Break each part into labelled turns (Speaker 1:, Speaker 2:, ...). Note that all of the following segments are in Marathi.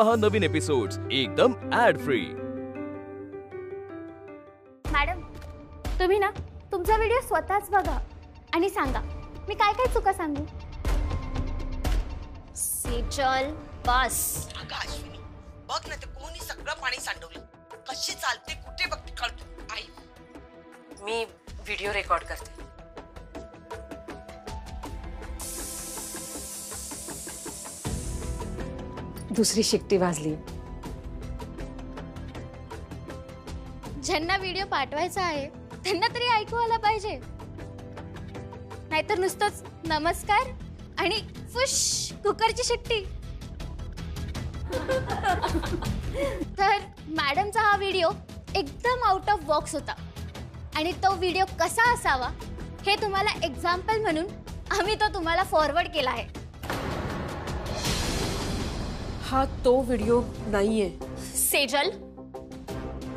Speaker 1: पहा नवीन एपिसोड्स एकदम ऍड फ्री।
Speaker 2: मॅडम, तुम्ही ना तुमचा व्हिडिओ स्वतःच बघा आणि सांगा मी काय काय चुका सांगू।
Speaker 3: सेजल बस।
Speaker 4: अगं अश्विनी, बघ ना ते कोणी सगळं पाणी सांडवलं। कशी चालते कुठे बघते कळत आई।
Speaker 5: मी व्हिडिओ रेकॉर्ड करते। दुसरी शिट्टी वाजली।
Speaker 2: ज्यांना व्हिडिओ पाठवायचा आहे त्यांना तरी ऐकू आला पाहिजे, नाहीतर नुसतंच नमस्कार आणि फुश कुकरची शिट्टी। तर मॅडमचा हा व्हिडिओ एकदम आउट ऑफ बॉक्स होता आणि तो व्हिडिओ कसा असावा हे तुम्हाला एक्झाम्पल म्हणून आम्ही तो तुम्हाला फॉरवर्ड केला आहे।
Speaker 5: हा तो व्हिडिओ नाहीये।
Speaker 3: Sejal,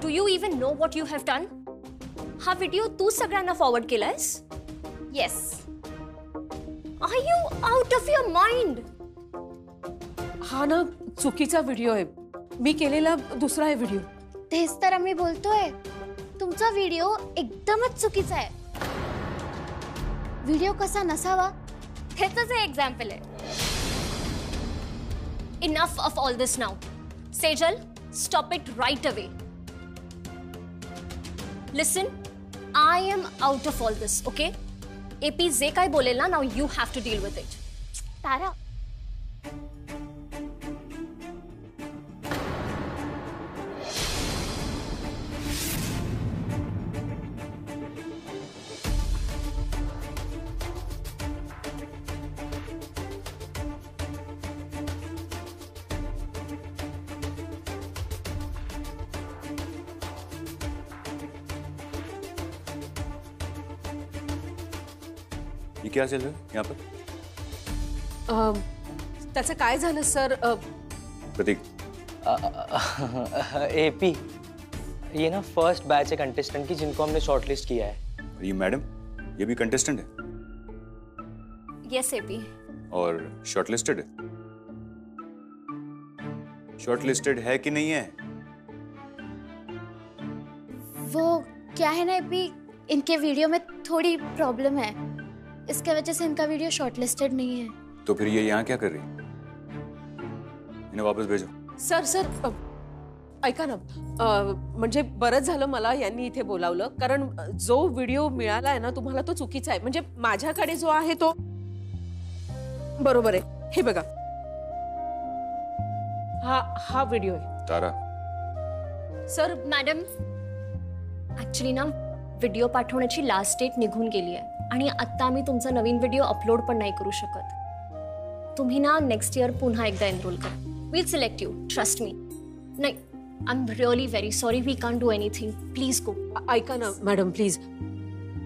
Speaker 3: do you even know what you have done? हा व्हिडिओ तू सगळ्यांना फॉरवर्ड केलायस?
Speaker 2: Yes.
Speaker 3: Are you out of your mind?
Speaker 5: हा ना चुकीचा व्हिडिओ आहे। मी केलेला दुसरा आहे व्हिडिओ।
Speaker 2: तेच तर आम्ही बोलतोय, तुमचा व्हिडिओ एकदमच चुकीचा आहे। व्हिडिओ कसा नसावा ह्याचंच हे एक्झाम्पल आहे।
Speaker 3: Enough of all this now. Sejal, stop it right away. Listen, I am out of all this, okay? AP जे काय बोलेल ना, now you have to deal with it.
Speaker 2: तारा,
Speaker 6: ये क्या चल रहा है यहाँ पर?
Speaker 5: त्याचं काय झालं सर?
Speaker 6: प्रतीक,
Speaker 7: एपी, ये ना फर्स्ट बैच है कंटेस्टेंट की जिनको हमने शॉर्टलिस्ट किया है।
Speaker 6: ये मैडम, ये भी कंटेस्टेंट है
Speaker 3: Yes, AP.
Speaker 6: और शॉर्टलिस्टेड है। शॉर्टलिस्टेड है कि नहीं है?
Speaker 2: वो क्या है ना अभी इनके वीडियो में थोड़ी प्रॉब्लम है, इसके वजह से इनका वीडियो शॉर्टलिस्टेड नहीं है।
Speaker 6: तो फिर ये यहाँ क्या कर रही है? इन्हें वापस भेजो।
Speaker 5: सर सर ऐका ना, म्हणजे बरंच झालं मला यांनी इथे बोलावलं, कारण जो व्हिडिओ मिळालाय ना तुम्हाला तो चुकीचा आहे। म्हणजे माझ्याकडे जो आहे तो बरोबर आहे। हे बघा, हा व्हिडिओ आहे।
Speaker 6: तारा,
Speaker 5: सर
Speaker 3: मॅडम, ऍक्च्युली ना व्हिडिओ पाठवण्याची लास्ट डेट निघून गेली आहे आणि आता आम्ही तुमचा नवीन व्हिडिओ अपलोड पण नाही करू शकत। तुम्ही ना नेक्स्ट इयर पुन्हा एकदा एनरोल करा। Will select you, trust me. नाही, I am really very sorry, we can't do anything, please go.
Speaker 5: ऐका ना मॅडम प्लीज,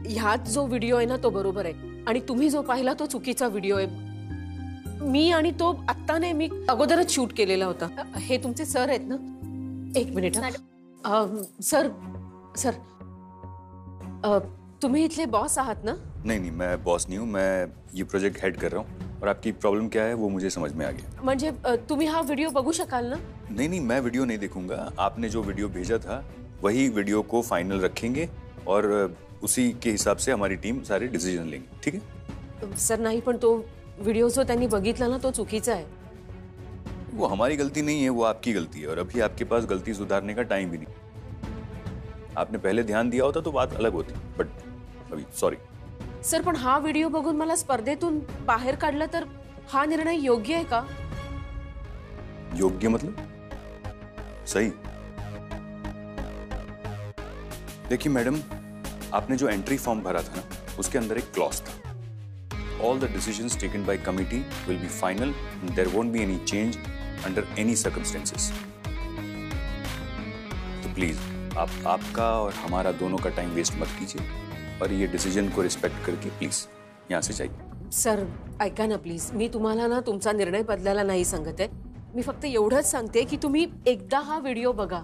Speaker 5: ह्यात जो व्हिडिओ आहे ना तो बरोबर आहे आणि तुम्ही जो पाहिला तो चुकीचा व्हिडिओ आहे। मी आणि तो आत्ता नाही, मी अगोदरच शूट केलेला होता। हे तुमचे सर आहेत ना? एक मिनिट सर सर तुम्ही इथले बॉस आहात ना?
Speaker 6: नहीं नहीं, मैं बॉस नहीं हूँ, मैं ये प्रोजेक्ट हेड कर रहा हूँ और आपकी प्रॉब्लम क्या है वो मुझे समझ में आ गया।
Speaker 5: म्हणजे तुम्ही हा व्हिडिओ बघू शकाल ना?
Speaker 6: नहीं नहीं, मैं वीडियो नहीं देखूंगा। आपने जो वीडियो भेजा था वही वीडियो को फाइनल रखेंगे और उसी के हिसाब से हमारी टीम सारे डिसीजन लेंगे, ठीक है?
Speaker 5: सर नहीं, पण तो व्हिडिओ जो त्यांनी बघितला ना तो चुकीचा आहे।
Speaker 6: वो हमारी गलती नहीं है, वो आपकी गलती है और अभी आपके पास गलती सुधारने का टाइम भी नहीं। आपने पहले ध्यान दिया होता तो बात अलग होती, बट अभी सॉरी।
Speaker 5: सर पण हा व्हिडिओ बघून मला स्पर्धेतून बाहेर काढलं तर हा निर्णय योग्य आहे का?
Speaker 6: योग्य मतलब? सही। देखिए मैडम, आपने जो एंट्री फॉर्म भरा था ना उसके अंदर एक क्लॉज था, all the decisions taken by committee will be final and there won't be any change under any circumstances. तो प्लीज आप आपका और हमारा दोनों का टाइम वेस्ट मत कीजिए और ये डिसीजन को रिस्पेक्ट करके प्लीज यहाँ से जाइए।
Speaker 5: सर ऐका ना प्लीज, मी तुम्हाला ना तुमचा निर्णय बदलायला नाही सांगत आहे। मी फक्त एवढंच सांगते की तुम्ही एकदा हा व्हिडिओ बघा।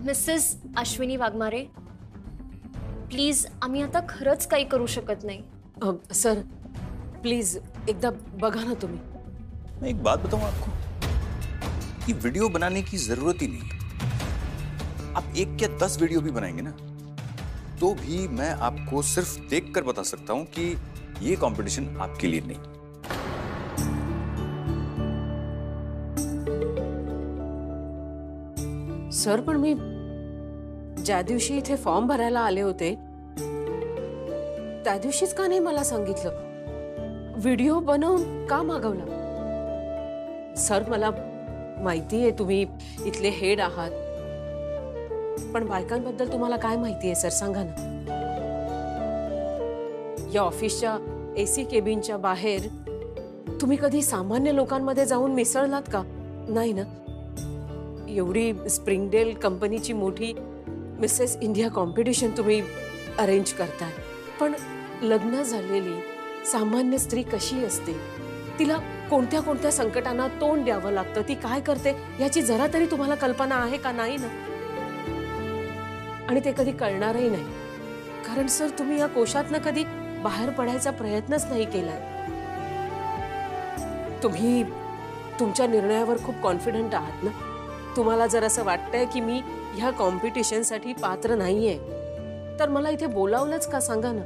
Speaker 3: मिसेस अश्विनी वाघमारे, प्लीज आम्ही आता खरंच काही करू शकत नाही।
Speaker 5: सर प्लीज एकदा बघा ना तुम्ही।
Speaker 6: मैं एक बात बताऊं आपको, कि वीडियो बनाने की जरूरत ही नहीं। आप 1 या 10 वीडियो भी बनाएंगे ना, तो भी मैं आपको सिर्फ देखकर बता सकता हूं कि ये कंपटीशन आपके लिए नहीं।
Speaker 5: सर, पण मी ज्या दिवशी इथे फॉर्म भरायला आले होते त्या दिवशीच का नाही मला सांगितलं? व्हिडिओ बनवून का मागवला? सर, मला माहिती आहे तुम्ही इथले हेड आहात, पण बायकांबद्दल तुम्हाला काय माहिती आहे सर, सांगा ना. या ऑफिसच्या एसी केबिनच्या बाहेर तुम्ही कधी सामान्य लोकांमध्ये जाऊन मिसळलात का? नाही ना. एवढी स्प्रिंगडेल कंपनीची मोठी मिसेस इंडिया कॉम्पिटिशन तुम्ही अरेंज करताय, पण लग्न झालेली सामान्य स्त्री कशी असते, तिला कोणत्या कोणत्या संकटांना तोंड द्यावं लागतं, ती काय करते याची जरा तरी तुम्हाला कल्पना आहे का? नाही ना. आणि ते कधी कळणारही नाही, कारण सर तुम्ही या कोशातनं कधी बाहेर पडायचा प्रयत्नच नाही केलाय. तुम्ही तुमच्या निर्णयावर खूप कॉन्फिडंट आहात ना. तुम्हाला जर असं वाटतंय की मी ह्या कॉम्पिटिशनसाठी पात्र नाहीये, तर मला इथे बोलावलंच का सांगा ना,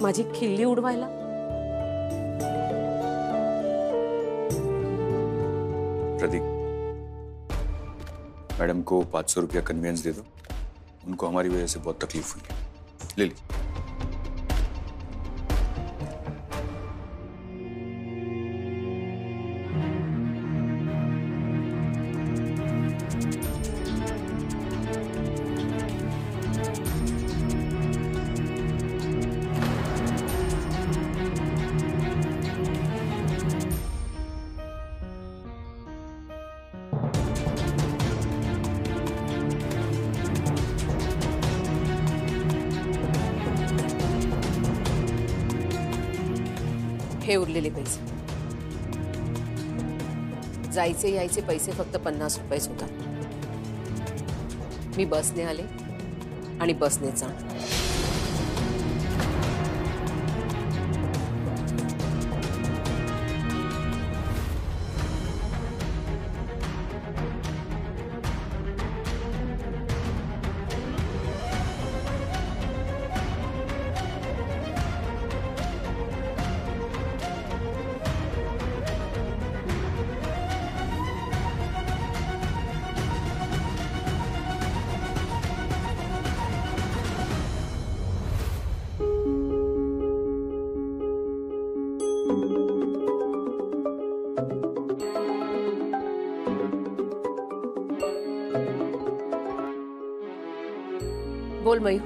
Speaker 5: माझी खिल्ली उडवायला?
Speaker 6: प्रदीप, मैडम को 500 रुपया कन्वेंस दे दो, उनको हमारी वजह से बहुत तकलीफ हुई है. ले ली.
Speaker 5: हे उरलेले पैसे, जायचे यायचे पैसे फक्त 50 रुपयेच होतात. मी बसने आले आणि बसने जाणार. बोल मयू.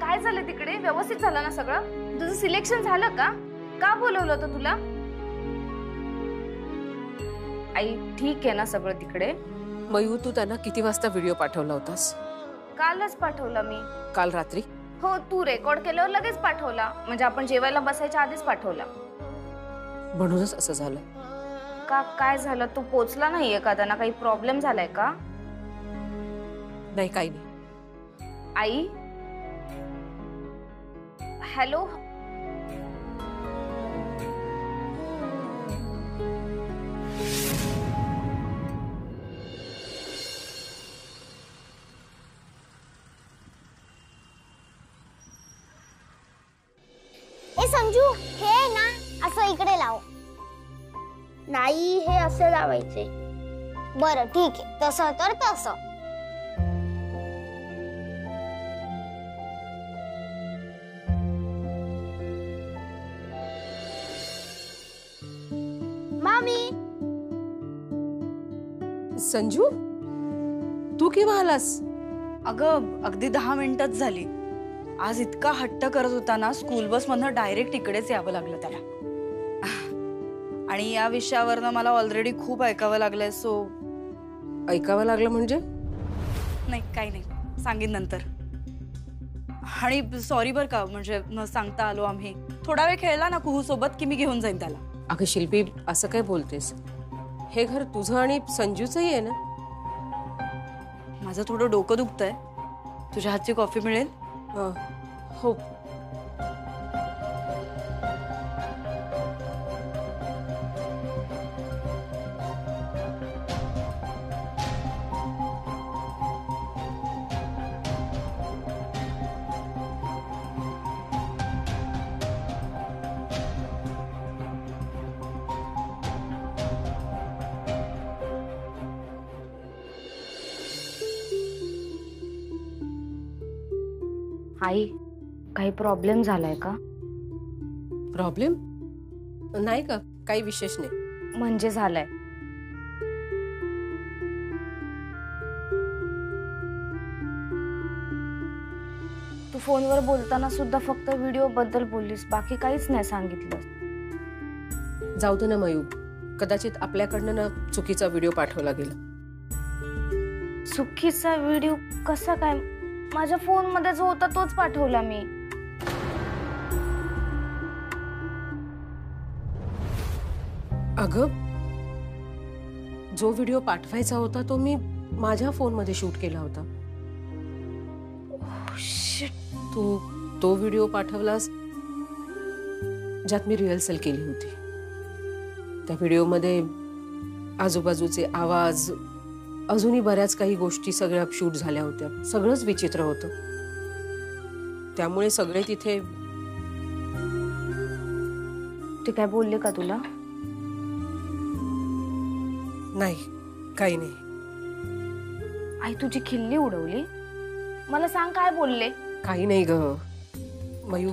Speaker 8: काय झालं तिकडे? व्यवस्थित झालं ना सगळं? तुझं सिलेक्शन झालं का? का बोलवलं होतं तुला? आई, ठीक आहे ना सगळं तिकडे?
Speaker 5: मयू, तू त्यांना किती वाजता व्हिडिओ पाठवला होतास?
Speaker 8: कालच पाठवला मी.
Speaker 5: काल रात्री?
Speaker 8: हो, तू रेकॉर्ड केल्यावर लगेच पाठवला. म्हणजे आपण जेवायला बसायच्या आधीच पाठवला.
Speaker 5: म्हणूनच असं झालं
Speaker 8: का? काय झालं? तू पोचला नाहीये का? त्यांना काही प्रॉब्लेम झालाय का?
Speaker 5: नाही, काही नाही.
Speaker 8: आई, हॅलो.
Speaker 2: ए संजू, हे ना असं इकडे लाव. नाही, हे असं लावायचे. बरं ठीक आहे, तसं तर तसं. मामी.
Speaker 5: संजू, तू केव्हा आलास?
Speaker 9: अगं, अगदी 10 मिनिटच झाली. आज इतका हट्ट करत होता ना, स्कूल बस मधनं डायरेक्ट इकडेच यावं लागलं त्याला. आणि या विषयावरनं मला ऑलरेडी खूप ऐकावं लागलंय. सो
Speaker 5: ऐकावं लागलं म्हणजे?
Speaker 9: नाही, काही नाही, सांगेन नंतर. आणि सॉरी बर का, म्हणजे न सांगता आलो आम्ही. थोडा वेळ खेळला ना कुहू सोबत की मी घेऊन जाईन त्याला.
Speaker 5: अगं शिल्पी, असं काय बोलतेस? हे घर तुझं आणि संजूचंही आहे ना.
Speaker 9: माझं थोडं डोकं दुखतंय. तुझ्या हातची कॉफी मिळेल?
Speaker 5: हो.
Speaker 8: आई काही प्रॉब्लेम झालाय का?
Speaker 5: प्रॉब्लेम नाही का, काही विशेष नाही.
Speaker 8: म्हणजे झालाय. तू फोनवर बोलताना सुद्धा फक्त व्हिडिओ बद्दल बोललीस, बाकी काहीच नाही सांगितलं.
Speaker 5: जाऊ दे ना मयू, कदाचित आपल्याकडनं ना चुकीचा व्हिडिओ पाठवला गेला.
Speaker 8: चुकीचा व्हिडिओ कसा काय? माझ्या फोन मध्ये जो होता तोच पाठवला मी.
Speaker 5: अगं, जो व्हिडिओ पाठवायचा होता तो मी माझ्या फोन मध्ये शूट केला होता. तू तो व्हिडिओ पाठवलास ज्यात मी रिहर्सल केली होती. त्या व्हिडिओमध्ये आजूबाजूचे आवाज, अजूनही बऱ्याच काही गोष्टी सगळ्या शूट झाल्या होत्या. सगळंच विचित्र होतं. त्यामुळे सगळे तिथे.
Speaker 8: ते काय बोलले का तुला?
Speaker 5: नाही, काही नाही.
Speaker 8: आई तुझी खिल्ली उडवली? मला सांग काय बोलले?
Speaker 5: काही नाही ग मयू,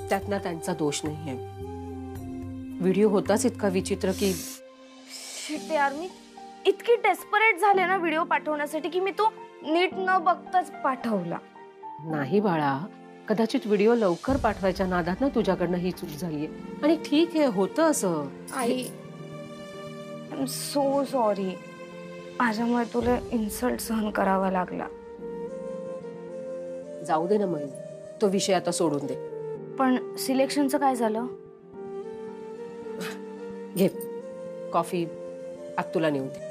Speaker 5: त्यात ना त्यांचा दोष नाहीये. व्हिडिओ होताच इतका विचित्र की.
Speaker 8: शिट यार, मी इतकी डेस्परेट झाले ना व्हिडिओ पाठवण्यासाठी की मी तो नीट न बघताच पाठवला.
Speaker 5: नाही बाळा, कदाचित व्हिडिओ लवकर पाठवायच्या नादात ना तुझ्याकडनं ही चूक झालीये. आणि ठीक आहे, होतं असं.
Speaker 8: आई आय एम सो सॉरी. माझ्यामुळे तुला इन्सल्ट सहन करावा लागला.
Speaker 5: जाऊ दे ना मयू, तो विषय आता सोडून दे.
Speaker 8: पण सिलेक्शनचं काय झालं?
Speaker 5: घे कॉफी, आत तुला नेऊन दे.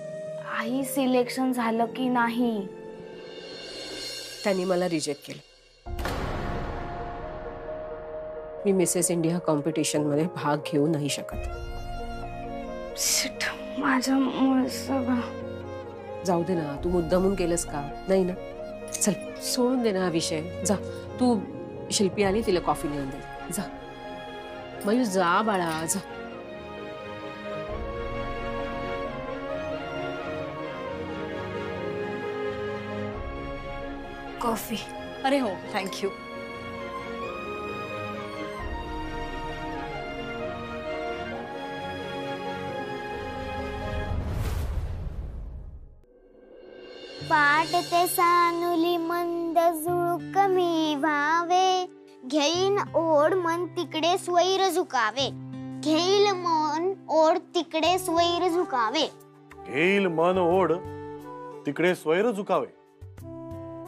Speaker 8: आई सिलेक्शन झालं की नाही?
Speaker 5: त्यांनी मला रिजेक्ट केलं. मी मिसेस इंडिया कॉम्पिटिशन मध्ये भाग घेऊ नाही शकत.
Speaker 8: शिट, माझ्यामुळे सगळं.
Speaker 5: जाऊ दे ना, तू मुद्दामून केलंस का? नाही ना. चल सोडून दे ना हा विषय. जा, तू शिल्पी आली, तिला कॉफी नेऊन दे. जा मयू, जा बाळा, जा.
Speaker 8: कॉफी.
Speaker 9: अरे हो, थँक्यू.
Speaker 2: पाटते सानुली मंद झुळूक मी व्हावे, घेईन ओढ मन तिकडे स्वैर झुकावे. घेईल मन ओढ तिकडे स्वैर झुकावे.
Speaker 10: घेईल मन ओढ तिकडे स्वैर झुकावे.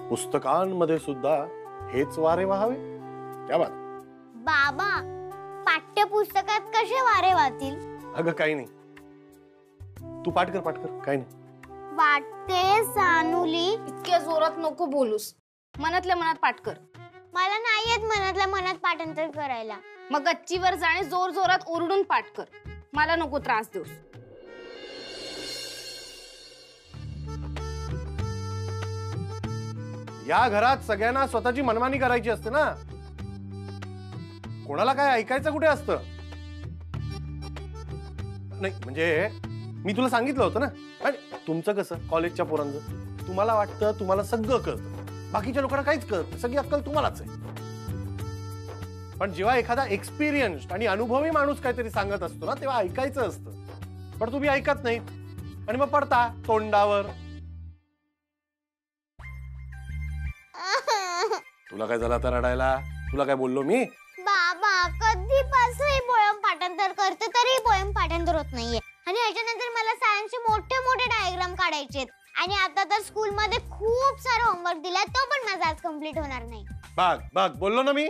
Speaker 10: पुस्तकांमध्ये सुद्धा हेच वारे वाहावे. क्या बात.
Speaker 2: बाबा, पाठ्यपुस्तकात कसे वारे वाहतील?
Speaker 10: अगं काही नाही, तू पाठ कर, पाठ कर, काही नाही.
Speaker 2: वाटते सानुली.
Speaker 8: इतक्या जोरात नको बोलूस. मनातल्या मनात पाठ कर.
Speaker 2: मला नाही येत मनातल्या मनात पाठांतर करायला.
Speaker 8: मग गच्चीवर जाणे जोर जोरात ओरडून पाठ कर. मला नको त्रास देऊस.
Speaker 10: या घरात सगळ्यांना स्वतःची मनमानी करायची असते ना. कोणाला काय ऐकायचं कुठे असतं? नाही म्हणजे मी तुला सांगितलं होतं ना. आणि तुमचं कसं, कॉलेजच्या पोरांचं तुम्हाला वाटतं तुम्हाला सगळं कळतं, बाकीच्या लोकांना काहीच कळत, सगळी अक्कल तुम्हालाच आहे. पण जेव्हा एखादा एक्सपिरियन्स्ड आणि अनुभवी माणूस काहीतरी सांगत असतो ना, तेव्हा ऐकायचं असतं. पण तुम्ही ऐकत नाही आणि मग पडता तोंडावर. तुला काय झालं आता रडायला? तुला काय बोललो मी?
Speaker 2: बाबा, कधीपासून ही पोयम पाठांतर करते तरी पोयम पाठांतर होत नाहीये. आणि ह्याच्यानंतर मला सायन्सचे मोठे मोठे डायग्राम काढायचे. आणि आता तर स्कूल मध्ये खूप सारा होमवर्क दिलाय, तो पण माझा आज कम्प्लीट होणार नाही.
Speaker 10: बघ बघ, बोललो ना मी.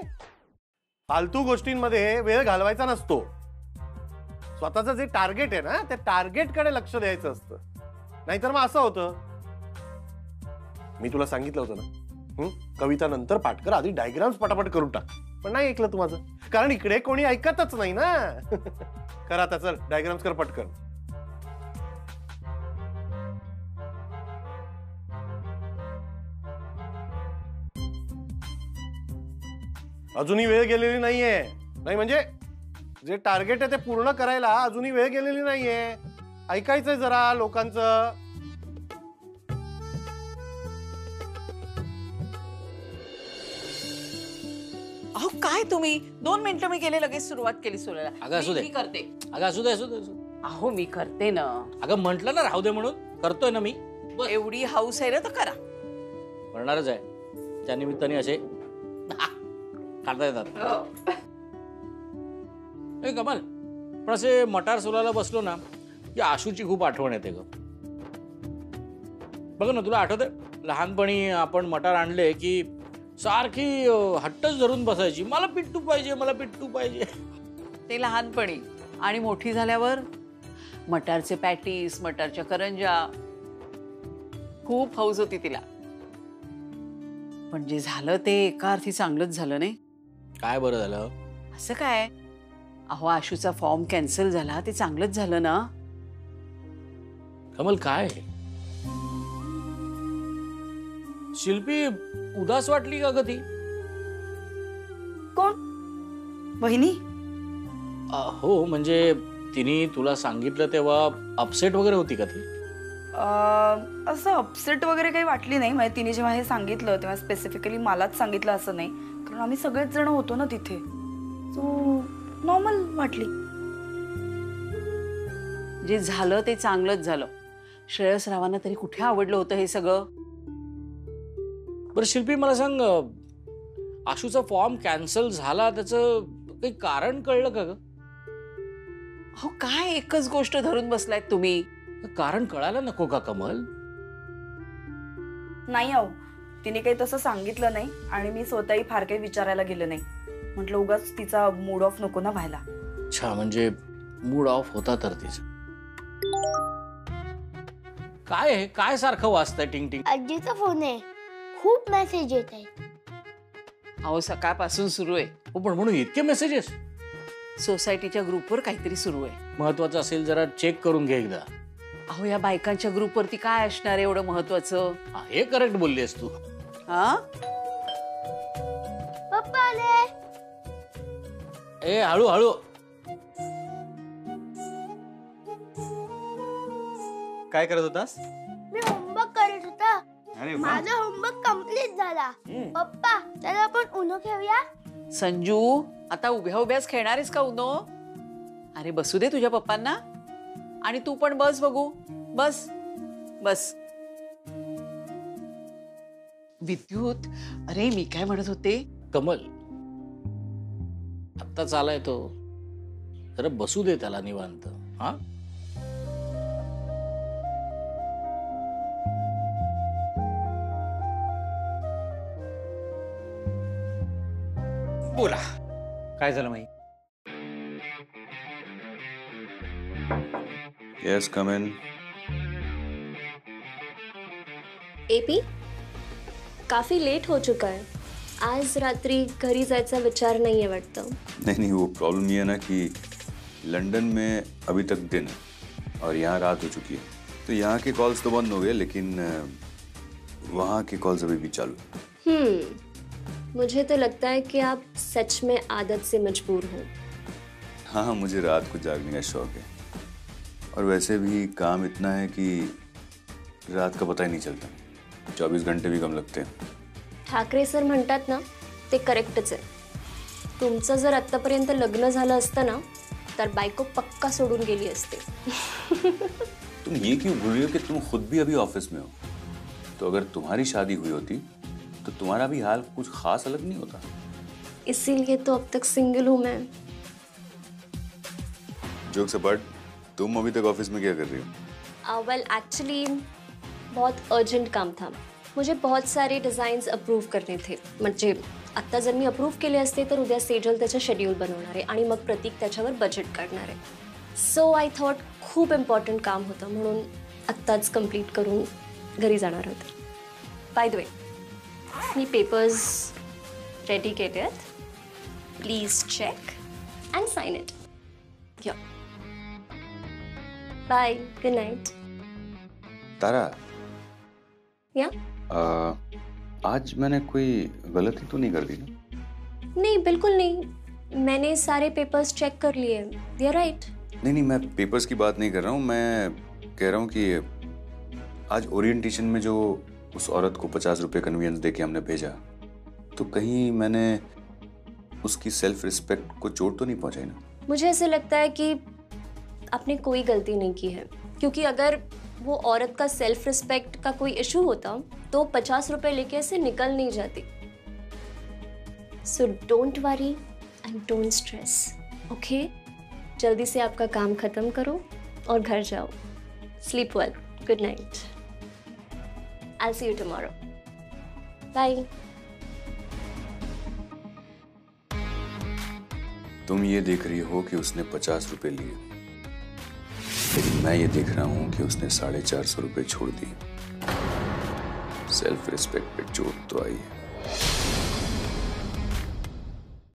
Speaker 10: फालतू गोष्टींमध्ये वेळ घालवायचा नसतो. स्वतःचं जे टार्गेट आहे ना, त्या टार्गेट कडे लक्ष द्यायचं असतं. नाहीतर मग असं होतं. मी तुला सांगितलं होतं ना, कविता नंतर पाठ कर, आधी डायग्राम्स पटापट करून टाक. पण नाही ऐकलं तू माझं, कारण इकडे कोणी ऐकतच नाही ना. कर आता, चल डायग्राम्स कर पटकन. अजूनही वेळ गेलेली नाहीये. नाही म्हणजे जे टार्गेट आहे ते पूर्ण करायला अजूनही वेळ गेलेली नाहीये. ऐकायचंय जरा लोकांचं.
Speaker 11: अहो काय तुम्ही 2 मिनिटं मी गेले लगेच सुरुवात केली सोलायला.
Speaker 12: अगं असू दे.
Speaker 11: मी करते.
Speaker 12: अगं असू दे.
Speaker 11: अहो मी करते ना.
Speaker 12: अगं म्हटलं ना राहू दे म्हणून, करतोय ना मी.
Speaker 11: एवढी हाऊस आहे ना तर करा.
Speaker 12: करणारच आहे. त्या निमित्ताने असे काढता येतात. कमाल. पण असे मटार सोलायला बसलो ना की आशूची खूप आठवण येते ग. बघ ना, तुला आठवतंय लहानपणी आपण मटार आणले की सारखी हट्टच धरून बसायची, मला पिट्टू पाहिजे, मला पिट्टू पाहिजे.
Speaker 11: ते लहानपणी. आणि मोठी झाल्यावर मटारचे पॅटीस, मटारच्या करंजा, खूप हौस होती तिला. पण जे झालं ते एका अर्थी चांगलंच झालं नाही.
Speaker 12: काय बरं झालं?
Speaker 11: असं काय? अहो आशूचा फॉर्म कॅन्सल झाला, ते चांगलंच झालं ना.
Speaker 12: कमल काय शिल्पी उदास वाटली का ग ती?
Speaker 9: कोण? वहिनी?
Speaker 12: हो म्हणजे तिने तुला सांगितलं तेव्हा अपसेट वगैरे होती का ती?
Speaker 9: असं अपसेट वगैरे काही वाटली नाही. म्हणजे तिने जेव्हा हे सांगितलं तेव्हा स्पेसिफिकली मलाच सांगितलं असं नाही, कारण आम्ही सगळेच जण होतो ना तिथे. सो नॉर्मल वाटली.
Speaker 11: जे झालं ते चांगलंच झालं. श्रेयस रावांना तरी कुठे आवडलं होतं हे सगळं?
Speaker 12: बरं शिल्पी मला सांग, आशूचा फॉर्म कॅन्सल झाला त्याचं काही कारण कळलं का ग?
Speaker 11: अहो काय एकच गोष्ट धरून बसलायत तुम्ही?
Speaker 12: कारण कळायला नको का कमल?
Speaker 9: नाही अहो, तिने काही तसं सांगितलं नाही आणि मी स्वतःही फार काही विचारायला गेलं नाही. म्हटलं उगाच तिचा मूड ऑफ नको ना व्हायला.
Speaker 12: अच्छा, म्हणजे मूड ऑफ होता तर तिचा. काय आहे? काय सारखं वाजतंय टिंग टिंग?
Speaker 13: आजीचा फोन आहे, खूप मेसेज येत आहेत.
Speaker 11: अहो सकाळपासून सुरू आहे.
Speaker 12: हो पण म्हणून इतके मेसेजेस?
Speaker 11: सोसायटीच्या ग्रुपवर काहीतरी सुरू आहे.
Speaker 12: महत्वाचं असेल जरा चेक करून घे एकदा.
Speaker 11: अहो या बायकांच्या ग्रुपवरती काय असणार एवढं महत्वाचं?
Speaker 12: हे करेक्ट बोललीस तू.
Speaker 11: हा
Speaker 13: पप्पा आले.
Speaker 12: ए हळू हळू.
Speaker 14: काय करत होतास?
Speaker 13: मी होमवर्क करत होता.
Speaker 14: अरे वा.
Speaker 13: माझा होमवर्क कंप्लीट झाला. पप्पा चला आपण उनो खेळूया.
Speaker 11: संजू आता उभ्या उभ्याच खेळणारेस का उनो? अरे बसू दे तुझ्या पप्पांना. आणि तू पण बस बघू. बस बस. विद्युत, अरे मी काय म्हणत होते?
Speaker 12: कमल आत्ताच आलाय तो, जरा बसू दे त्याला निवांत. हा
Speaker 14: बोला, काय झालं माही?
Speaker 6: Yes, come in.
Speaker 3: एपी काफी लेट हो चुका है. आज रात्री घरी जायचा विचार नहीं है वाटतं.
Speaker 6: नहीं, वो प्रॉब्लम ये है ना कि लंदन में अभी तक दिन है और यहाँ रात हो चुकी है, तो यहाँ के कॉल्स तो बंद हो गए, लेकिन वहाँ के कॉल्स अभी भी चालू.
Speaker 3: मुझे तो लगता है कि आप सच में आदत से मजबूर हो.
Speaker 6: हाँ, मुझे रात को जागने का शौक है और वैसे भी काम इतना है कि रात का पता ही नहीं चलता. 24 घंटे भी कम लगते हैं.
Speaker 3: ठाकरे सर म्हणतात ना ते करेक्टच आहे. तुमचं जर आत्तापर्यंत लग्न झालं असतं ना तर बायको पक्का सोडून गेली असते.
Speaker 6: तुम ये क्यों भूल रही हो कि तुम खुद भी अभी ऑफिस में हो? तो अगर तुम्हारी शादी हुई होती तो तुम्हारा भी हाल कुछ खास अलग नहीं होता.
Speaker 3: इसीलिए तो अब तक सिंगल हूं मैं.
Speaker 6: जोक्स अपार्ट, तुम अभी तक ऑफिस में क्या कर रही हो?
Speaker 3: वेल एक्चुअली बहुत अर्जंट काम था. मुझे बहुत सारे डिझाईन्स अप्रूव्ह करणे थे. म्हणजे आत्ता जर मी अप्रूव्ह केले असते तर उद्या सेजल त्याचं शेड्यूल बनवणार आहे आणि मग प्रतीक त्याच्यावर बजेट काढणार आहे. सो आय थॉट खूप इम्पॉर्टंट काम होतं म्हणून आत्ताच कंप्लीट करून घरी जाणार होते. बाय द वे मी पेपर्स रेडी केले आहेत. Please check and sign it. या बाय, गुड नाइट.
Speaker 6: तारा,
Speaker 3: या
Speaker 6: आज मैंने कोई गलती तो नहीं कर दी ना?
Speaker 3: नहीं, बिल्कुल नहीं. मैंने सारे पेपर्स चेक कर लिए. They are right.
Speaker 6: नहीं, मैं पेपर्स की बात नहीं कर रहा हूँ. मैं कह रहा हूँ कि आज ओरिएंटेशन में जो उस औरत को 50 रुपए कन्वीनियंस देके हमने भेजा, तो कहीं मैंने उसकी सेल्फ रिस्पेक्ट को चोट तो नहीं पहुंचाई ना?
Speaker 3: मुझे ऐसे लगता है कि आपने कोई गलती नहीं की है, क्योंकि अगर वो औरत का सेल्फ रिस्पेक्ट का कोई इशू होता तो 50 रुपए लेके ऐसे निकल नहीं जाती। So don't worry and don't stress, okay? जल्दी से आपका काम खत्म करो और घर जाओ। Sleep well, good night. I see you tomorrow. Bye.
Speaker 6: तुम ये देख रही हो कि उसने 50 रुपए लिए, लेकिन मैं ये देख रहा हूं कि उसने 450 रुपए छोड़ दिए। सेल्फ रिस्पेक्ट पे चोट तो आई है।